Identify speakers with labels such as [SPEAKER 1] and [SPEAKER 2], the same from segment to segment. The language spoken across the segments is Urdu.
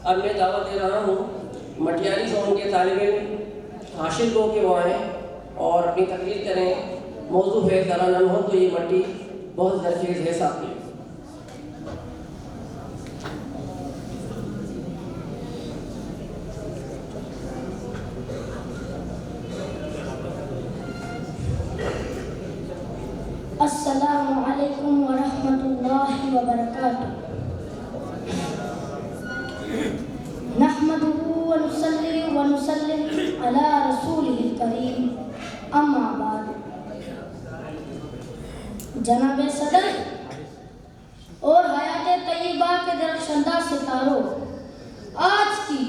[SPEAKER 1] اب میں دعوت دے رہا ہوں مٹیاری زون کے طالب علم حاشر گو کہ وہ آئیں اور اپنی تقریر کریں. موضوع ہے ذرا نم ہو تو یہ مٹی بہت زرخیز ہے ساتھی.
[SPEAKER 2] السلام علیکم ورحمۃ اللہ وبرکاتہ. نحمده ونصلي ونسلم على رسوله الکریم. اما بعد. جناب صدر اور حیات طیبہ کے درخشندہ ستاروں، آج کی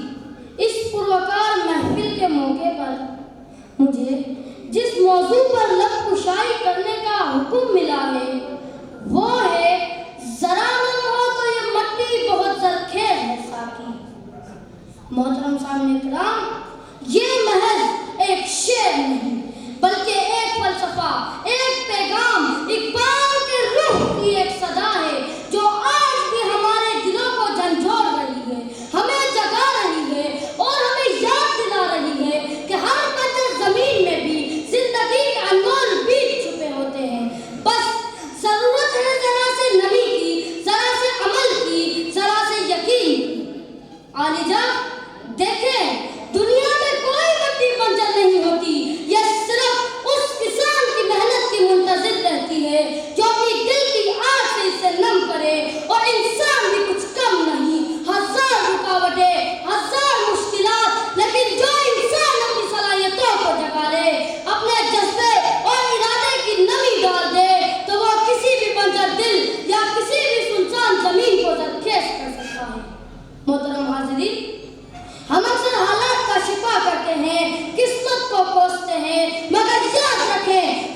[SPEAKER 2] اس پروکار محفل کے موقع پر مجھے جس موضوع پر لب کشائی کرنے کا حکم ملا ہے وہ ہے ذرا نم ہو تو یہ مٹی بہت زرخیز ہے ساقی. محترم سامعین کرام، یہ محض ایک شعر نہیں بلکہ ایک فلسفہ، ایک پیغام، اقبال کے روح کی ایک صدا ہے جو آج بھی ہمارے دلوں کو جھنجھوڑ رہی ہے، ہمیں جگا رہی ہے اور ہمیں یاد دلا رہی ہے کہ ہر بنجر زمین میں بھی زندگی کے انمول بیج چھپے ہوتے ہیں. بس ضرورت ہے ذرا سے نمی کی، ذرا سے عمل کی، ذرا سے یقین کی. عالیجا دیکھیں، دنیا میں کوئی مٹی بنجر نہیں ہوتی، یہ صرف اس کسان کی محنت کی منتظر رہتی ہے جو اپنی دل کی آگ سے اسے نم کرے. اور انسان بھی کچھ کم نہیں، ہزار رکاوٹیں، ہزار مشکلات، لیکن جو انسان اپنی صلاحیتوں کو جگا لے، اپنے جذبے اور ارادے کی نمی ڈال دے تو وہ کسی بھی بنجر دل یا کسی بھی سنسان زمین کو زرخیز کر سکتا ہے. محترم حاضرین، ہم اکثر حالات کا شفا کرتے ہیں، قسمت کو کوستے ہیں، مگر یاد رکھیں